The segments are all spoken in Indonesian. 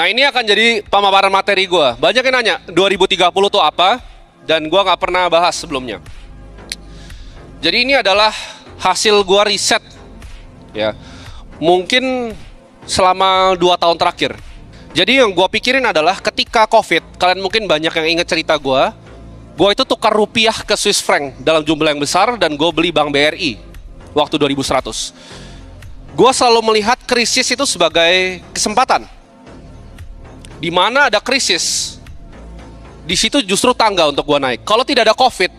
Nah, ini akan jadi pemaparan materi gue. Banyak yang nanya, 2030 itu apa? Dan gue nggak pernah bahas sebelumnya. Jadi ini adalah hasil gue riset, ya. Mungkin selama 2 tahun terakhir. Jadi yang gue pikirin adalah ketika COVID, kalian mungkin banyak yang ingat cerita gue itu tukar rupiah ke Swiss franc dalam jumlah yang besar dan gue beli Bank BRI waktu 2100. Gue selalu melihat krisis itu sebagai kesempatan. Di mana ada krisis, di situ justru tangga untuk gua naik. Kalau tidak ada COVID,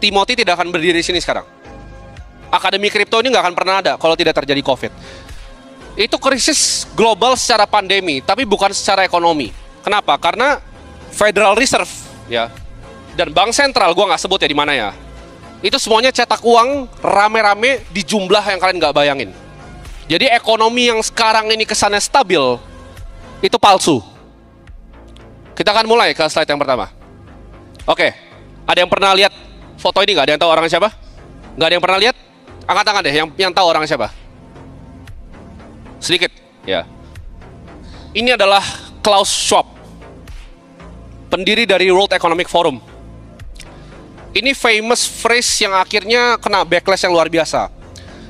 Timothy tidak akan berdiri di sini sekarang. Akademi kripto ini nggak akan pernah ada kalau tidak terjadi COVID. Itu krisis global secara pandemi, tapi bukan secara ekonomi. Kenapa? Karena Federal Reserve, ya, dan Bank Sentral, gua nggak sebut ya di mana ya. Itu semuanya cetak uang rame-rame di jumlah yang kalian nggak bayangin. Jadi ekonomi yang sekarang ini kesannya stabil, itu palsu. Kita akan mulai ke slide yang pertama. Oke, ada yang pernah lihat foto ini nggak? Ada yang tahu orangnya siapa? Nggak ada yang pernah lihat? Angkat tangan deh, yang tahu orangnya siapa? Sedikit, ya. Ini adalah Klaus Schwab, pendiri dari World Economic Forum. Ini famous phrase yang akhirnya kena backlash yang luar biasa.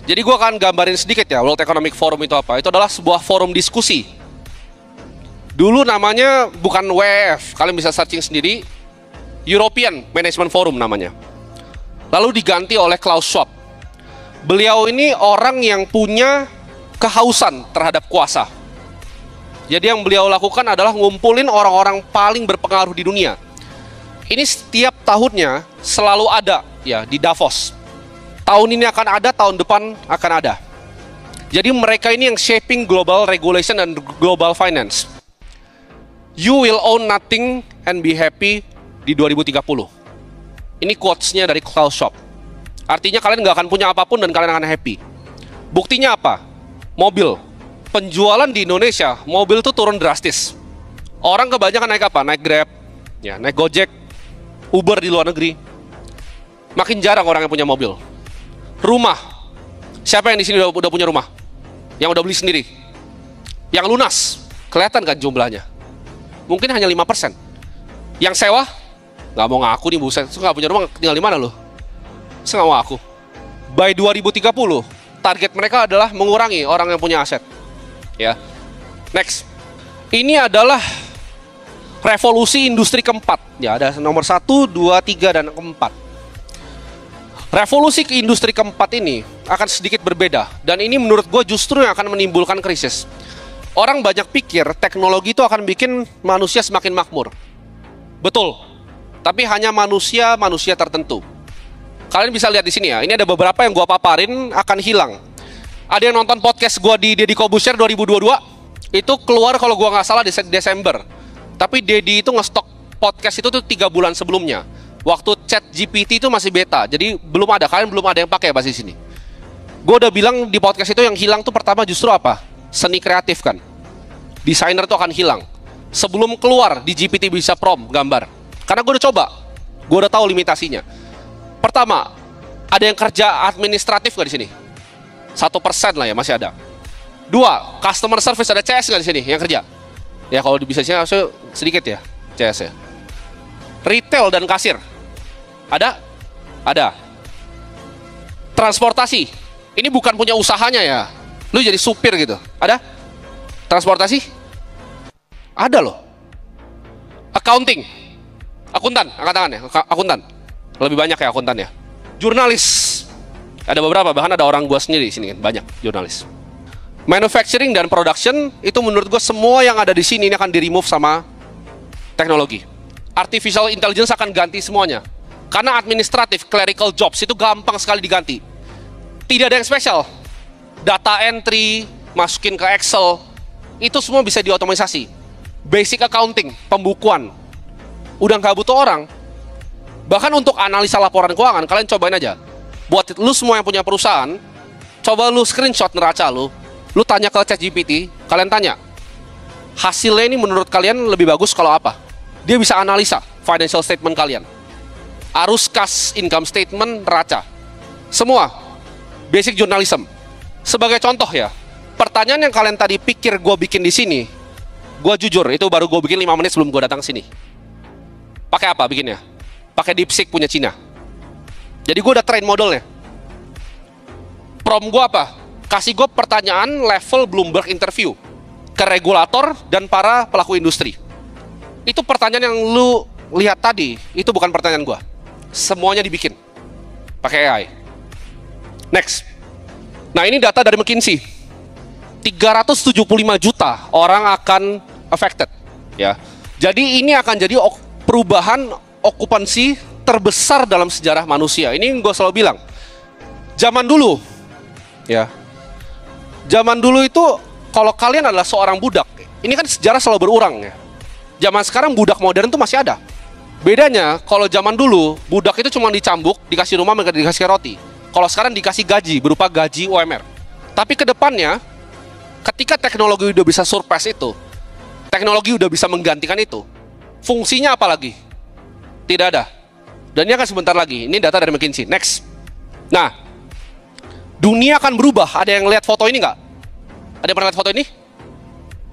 Jadi gue akan gambarin sedikit ya, World Economic Forum itu apa. Itu adalah sebuah forum diskusi. Dulu namanya bukan WEF, kalian bisa searching sendiri, European Management Forum namanya. Lalu diganti oleh Klaus Schwab. Beliau ini orang yang punya kehausan terhadap kuasa. Jadi yang beliau lakukan adalah ngumpulin orang-orang paling berpengaruh di dunia. Ini setiap tahunnya selalu ada ya di Davos. Tahun ini akan ada, tahun depan akan ada. Jadi mereka ini yang shaping global regulation dan global finance. You will own nothing and be happy di 2030. Ini quotes-nya dari Klaus Schwab. Artinya kalian nggak akan punya apapun dan kalian akan happy. Buktinya apa? Mobil. Penjualan di Indonesia, mobil tuh turun drastis. Orang kebanyakan naik apa? Naik Grab, ya, naik Gojek, Uber di luar negeri. Makin jarang orang yang punya mobil. Rumah. Siapa yang di sini udah punya rumah? Yang udah beli sendiri? Yang lunas? Kelihatan kan jumlahnya? Mungkin hanya 5%. Yang sewa? Nggak mau ngaku nih, buset. Saya nggak punya rumah, tinggal di mana lo? Saya nggak mau ngaku. By 2030, target mereka adalah mengurangi orang yang punya aset. Ya. Next. Ini adalah revolusi industri keempat. Ya, ada nomor 1, 2, 3, dan keempat. Revolusi ke industri keempat ini akan sedikit berbeda. Dan ini menurut gue justru yang akan menimbulkan krisis. Orang banyak pikir teknologi itu akan bikin manusia semakin makmur. Betul. Tapi hanya manusia tertentu. Kalian bisa lihat di sini ya. Ini ada beberapa yang gua paparin akan hilang. Ada yang nonton podcast gua di Deddy Corbuzier 2022. Itu keluar kalau gua nggak salah di Desember. Tapi Deddy itu ngestok podcast itu tuh 3 bulan sebelumnya. Waktu ChatGPT itu masih beta. Jadi belum ada. Kalian belum ada yang pakai bahasa sini. Gua udah bilang di podcast itu yang hilang tuh pertama justru apa? Seni kreatif kan. Desainer tuh akan hilang. Sebelum keluar di GPT bisa prompt gambar. Karena gue udah coba. Gue udah tahu limitasinya. Pertama, ada yang kerja administratif gak di sini? 1% lah ya, masih ada. 2, customer service, ada CS gak di sini yang kerja? Ya kalau bisa sih sedikit ya CS ya. Retail dan kasir. Ada? Ada. Transportasi. Ini bukan punya usahanya ya. Lu jadi supir gitu. Ada? Transportasi? Ada loh. Accounting. Akuntan, angkat tangan ya. Akuntan. Lebih banyak ya akuntan ya. Jurnalis. Ada beberapa, bahkan ada orang gua sendiri di sini kan, banyak jurnalis. Manufacturing dan production itu menurut gua semua yang ada di sini ini akan di-remove sama teknologi. Artificial intelligence akan ganti semuanya. Karena administratif, clerical jobs itu gampang sekali diganti. Tidak ada yang spesial. Data entry, masukin ke Excel, itu semua bisa diotomatisasi. Basic accounting, pembukuan, udah nggak butuh orang. Bahkan untuk analisa laporan keuangan, kalian cobain aja. Buat lu semua yang punya perusahaan, coba lu screenshot neraca lu tanya ke ChatGPT, kalian tanya, hasilnya ini menurut kalian lebih bagus kalau apa? Dia bisa analisa financial statement kalian. Arus kas, income statement, neraca. Semua. Basic journalism. Sebagai contoh ya, pertanyaan yang kalian tadi pikir gue bikin di sini, Gua jujur, itu baru gue bikin 5 menit sebelum gue datang sini. Pakai apa bikinnya? Pakai DeepSeek punya Cina. Jadi gue udah train modelnya. Prompt gue apa? Kasih gue pertanyaan level Bloomberg interview ke regulator dan para pelaku industri. Itu pertanyaan yang lu lihat tadi, itu bukan pertanyaan gue. Semuanya dibikin pakai AI. Next. Nah, ini data dari McKinsey. 375 juta orang akan affected, ya. Jadi ini akan jadi perubahan okupansi terbesar dalam sejarah manusia. Ini gue selalu bilang. Zaman dulu, ya. Zaman dulu itu kalau kalian adalah seorang budak, ini kan sejarah selalu berulang, ya. Zaman sekarang budak modern itu masih ada. Bedanya kalau zaman dulu budak itu cuma dicambuk, dikasih rumah, dikasih roti. Kalau sekarang dikasih gaji berupa gaji UMR. Tapi ke depannya ketika teknologi udah bisa surpass itu, teknologi udah bisa menggantikan itu, fungsinya apa lagi? Tidak ada. Dan ini akan sebentar lagi. Ini data dari McKinsey. Next. Nah, dunia akan berubah. Ada yang lihat foto ini nggak? Ada yang pernah lihat foto ini?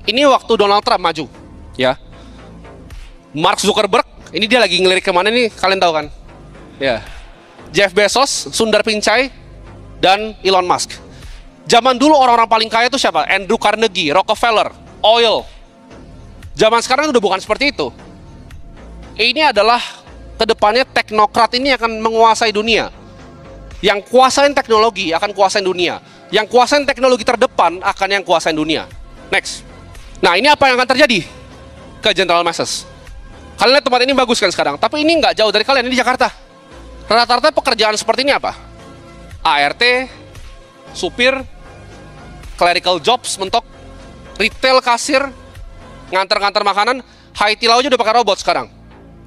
Ini waktu Donald Trump maju, ya. Mark Zuckerberg, ini dia lagi ngelirik kemana nih? Kalian tahu kan? Ya. Jeff Bezos, Sundar Pichai, dan Elon Musk. Zaman dulu orang-orang paling kaya itu siapa? Andrew Carnegie, Rockefeller, oil. Zaman sekarang udah bukan seperti itu. Ini adalah kedepannya teknokrat ini akan menguasai dunia. Yang kuasain teknologi akan kuasain dunia. Yang kuasain teknologi terdepan akan yang kuasain dunia. Next. Nah, ini apa yang akan terjadi ke General Masses? Kalian lihat tempat ini bagus kan sekarang, tapi ini nggak jauh dari kalian, ini Jakarta. Rata-rata pekerjaan seperti ini apa? ART, supir, clerical jobs, mentok, retail kasir, ngantar-ngantar makanan, Haiti aja udah pakai robot sekarang.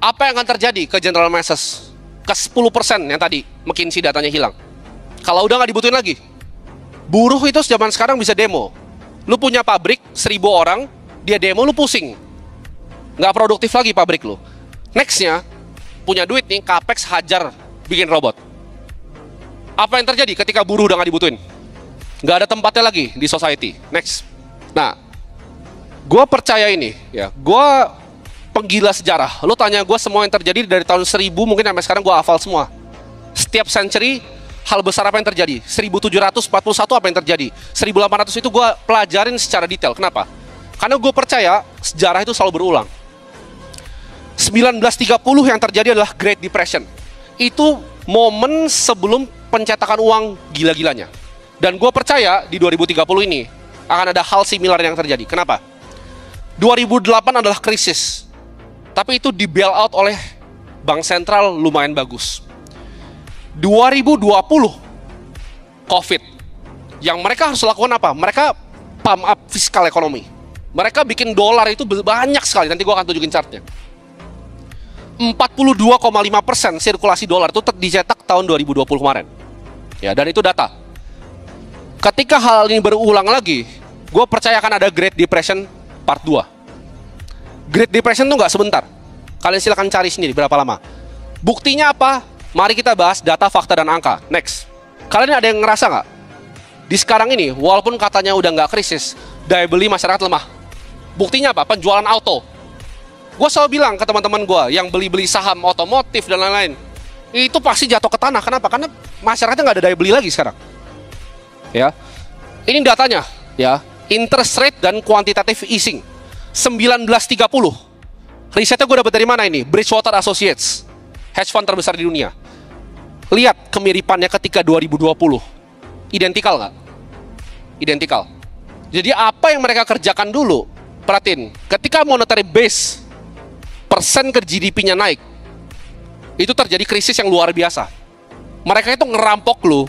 Apa yang akan terjadi ke General Masses? Ke 10% yang tadi McKinsey datanya hilang. Kalau udah nggak dibutuhin lagi. Buruh itu zaman sekarang bisa demo. Lu punya pabrik 1000 orang, dia demo, lu pusing. Nggak produktif lagi pabrik lu. Nextnya, punya duit nih, capex hajar bikin robot. Apa yang terjadi ketika buruh udah nggak dibutuhin? Nggak ada tempatnya lagi di society. Next. Nah, gue percaya ini, ya. Gue penggila sejarah. Lo tanya gue semua yang terjadi dari tahun 1000 mungkin sampai sekarang gue hafal semua. Setiap century hal besar apa yang terjadi. 1741 apa yang terjadi. 1800 itu gue pelajarin secara detail. Kenapa? Karena gue percaya sejarah itu selalu berulang. 1930 yang terjadi adalah Great Depression. Itu momen sebelum pencetakan uang gila-gilanya. Dan gue percaya di 2030 ini akan ada hal similar yang terjadi. Kenapa? 2008 adalah krisis. Tapi itu di bail out oleh bank sentral lumayan bagus. 2020 COVID. Yang mereka harus lakukan apa? Mereka pump up fiskal ekonomi. Mereka bikin dolar itu banyak sekali. Nanti gue akan tunjukin chartnya. 42,5% sirkulasi dolar itu dicetak tahun 2020 kemarin. Ya, dan itu data. Ketika hal ini berulang lagi, gue percaya akan ada Great Depression Part 2. Great Depression itu nggak sebentar. Kalian silahkan cari sendiri berapa lama. Buktinya apa? Mari kita bahas data, fakta, dan angka. Next. Kalian ada yang ngerasa nggak? Di sekarang ini, walaupun katanya udah nggak krisis, daya beli masyarakat lemah. Buktinya apa? Penjualan auto. Gue selalu bilang ke teman-teman gue yang beli-beli saham otomotif dan lain-lain, itu pasti jatuh ke tanah. Kenapa? Karena masyarakatnya nggak ada daya beli lagi sekarang. Ya, ini datanya, ya, interest rate dan quantitative easing 1930. Risetnya gue dapat dari mana ini? Bridgewater Associates, hedge fund terbesar di dunia. Lihat kemiripannya ketika 2020, identikal nggak? Identikal. Jadi apa yang mereka kerjakan dulu? Perhatiin, ketika monetary base persen ke GDP-nya naik, itu terjadi krisis yang luar biasa. Mereka itu ngerampok lu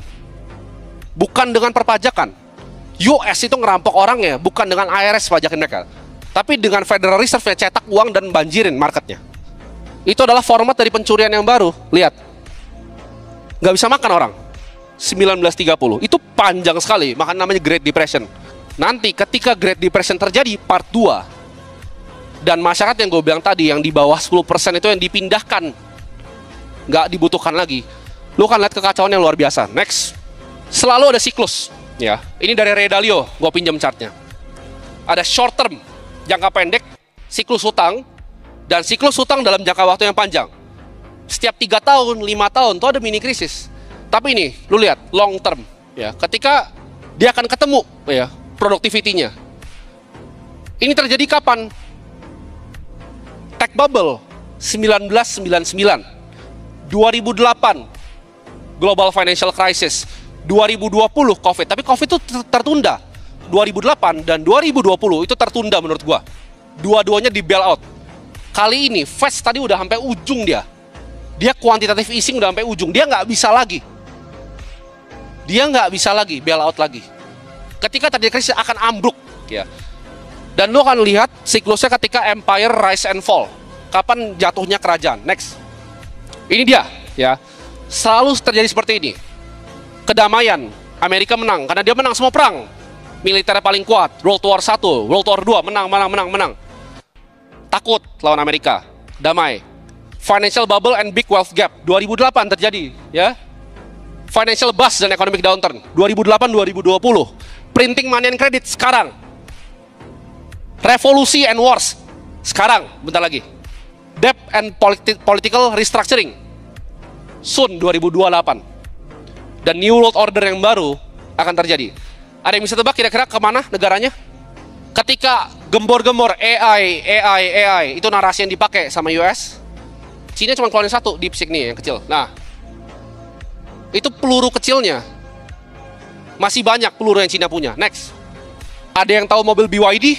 bukan dengan perpajakan. US itu ngerampok orangnya bukan dengan IRS pajakin mereka, tapi dengan Federal Reserve yang cetak uang dan banjirin marketnya. Itu adalah format dari pencurian yang baru. Lihat, nggak bisa makan orang. 1930 itu panjang sekali, makanya namanya Great Depression. Nanti ketika Great Depression terjadi Part 2, dan masyarakat yang gue bilang tadi yang di bawah 10% itu yang dipindahkan, nggak dibutuhkan lagi, lu kan lihat kekacauan yang luar biasa. Next. Selalu ada siklus, ya. Ini dari Ray Dalio, gue pinjam chartnya. Ada short term, jangka pendek, siklus hutang, dan siklus hutang dalam jangka waktu yang panjang. Setiap 3 tahun, 5 tahun tuh ada mini krisis. Tapi ini, lu lihat long term ya. Ketika dia akan ketemu ya productivity-nya. Ini terjadi kapan? Tech bubble 1999, 2008 global financial crisis, 2020 COVID. Tapi COVID itu tertunda. 2008 dan 2020 itu tertunda menurut gua. Dua-duanya di bailout. Kali ini Fed tadi udah sampai ujung dia. Dia quantitative easing udah sampai ujung. Dia nggak bisa lagi. Dia nggak bisa lagi bailout lagi. Ketika terjadi krisis akan ambruk ya. Dan lo akan lihat siklusnya ketika empire rise and fall. Kapan jatuhnya kerajaan. Next. Ini dia ya. Selalu terjadi seperti ini. Kedamaian, Amerika menang karena dia menang semua perang. Militernya paling kuat. World War 1, World War 2 menang. Takut lawan Amerika. Damai. Financial bubble and big wealth gap 2008 terjadi ya. Financial bust dan economic downturn 2008-2020. Printing money and credit sekarang. Revolusi and wars sekarang, bentar lagi. Debt and political restructuring soon 2028. Dan new world order yang baru akan terjadi. Ada yang bisa tebak kira-kira kemana negaranya? Ketika gembor-gembor AI itu narasi yang dipakai sama US. Cina cuma keluarin satu, DeepSeek nih yang kecil. Nah, itu peluru kecilnya. Masih banyak peluru yang Cina punya. Next. Ada yang tahu mobil BYD?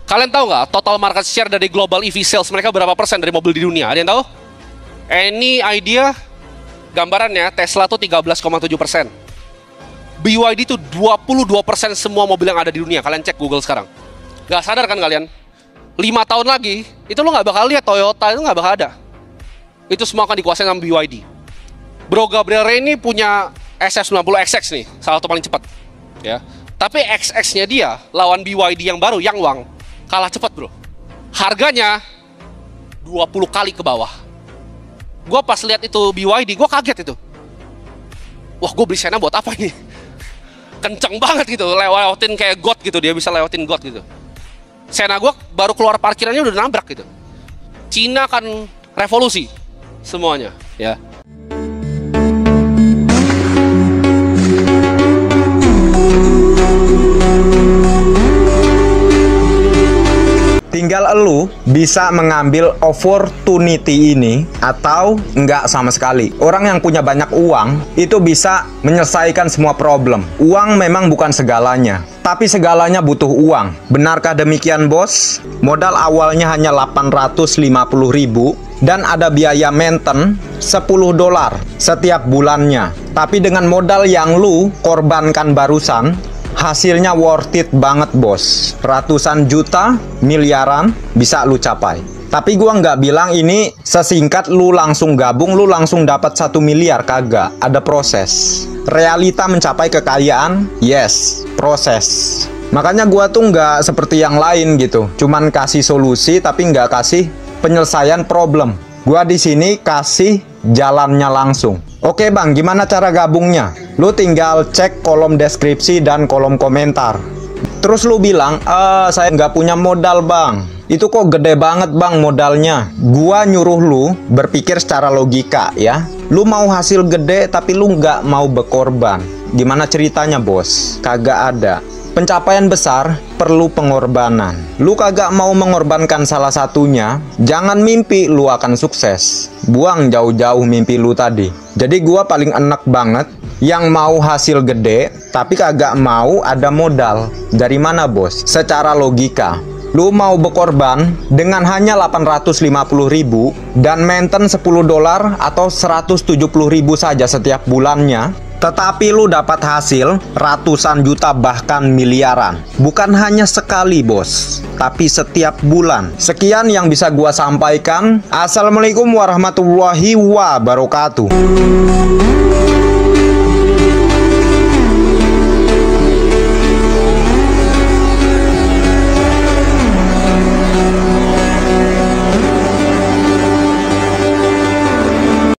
Kalian tahu nggak total market share dari global EV sales mereka berapa persen dari mobil di dunia? Ada yang tahu? Any idea? Gambarannya Tesla tuh 13,7%. BYD tuh 22% semua mobil yang ada di dunia. Kalian cek Google sekarang. Gak sadar kan kalian? 5 tahun lagi, itu lo nggak bakal lihat Toyota itu nggak bakal ada. Itu semua akan dikuasai sama BYD. Bro Gabriel Ray ini punya SF90XX nih, salah satu paling cepat. Ya. Tapi XX-nya dia lawan BYD yang baru, Yangwang, kalah cepat bro. Harganya 20 kali ke bawah. Gue pas lihat itu BYD, gue kaget itu. Wah, gue beli Sena buat apa ini? Kenceng banget gitu, lewatin kayak God gitu, dia bisa lewatin God gitu. Sena gue baru keluar parkirannya udah nabrak gitu. Cina akan revolusi semuanya, ya. Tinggal elu bisa mengambil opportunity ini atau enggak sama sekali. Orang yang punya banyak uang itu bisa menyelesaikan semua problem. Uang memang bukan segalanya, tapi segalanya butuh uang. Benarkah demikian, bos? Modal awalnya hanya 850.000 dan ada biaya maintenance $10 setiap bulannya. Tapi dengan modal yang lu korbankan barusan, hasilnya worth it banget, bos. Ratusan juta, miliaran bisa lu capai. Tapi gua nggak bilang ini sesingkat lu langsung gabung, lu langsung dapat 1 miliar, kagak. Ada proses. Realita mencapai kekayaan, yes, proses. Makanya gua tuh nggak seperti yang lain gitu. Cuman kasih solusi tapi nggak kasih penyelesaian problem. Gua di sini kasih jalannya langsung. Oke bang, gimana cara gabungnya? Lu tinggal cek kolom deskripsi dan kolom komentar. Terus lu bilang, saya nggak punya modal bang. Itu kok gede banget bang modalnya. Gua nyuruh lu berpikir secara logika ya. Lu mau hasil gede tapi lu nggak mau berkorban. Gimana ceritanya bos? Kagak ada. Pencapaian besar perlu pengorbanan. Lu kagak mau mengorbankan salah satunya, jangan mimpi lu akan sukses. Buang jauh-jauh mimpi lu tadi. Jadi gua paling enak banget yang mau hasil gede tapi kagak mau ada modal. Dari mana bos? Secara logika. Lu mau berkorban dengan hanya 850.000 dan maintenance $10 atau 170.000 saja setiap bulannya. Tetapi lu dapat hasil ratusan juta bahkan miliaran. Bukan hanya sekali bos, tapi setiap bulan. Sekian yang bisa gua sampaikan. Assalamualaikum warahmatullahi wabarakatuh.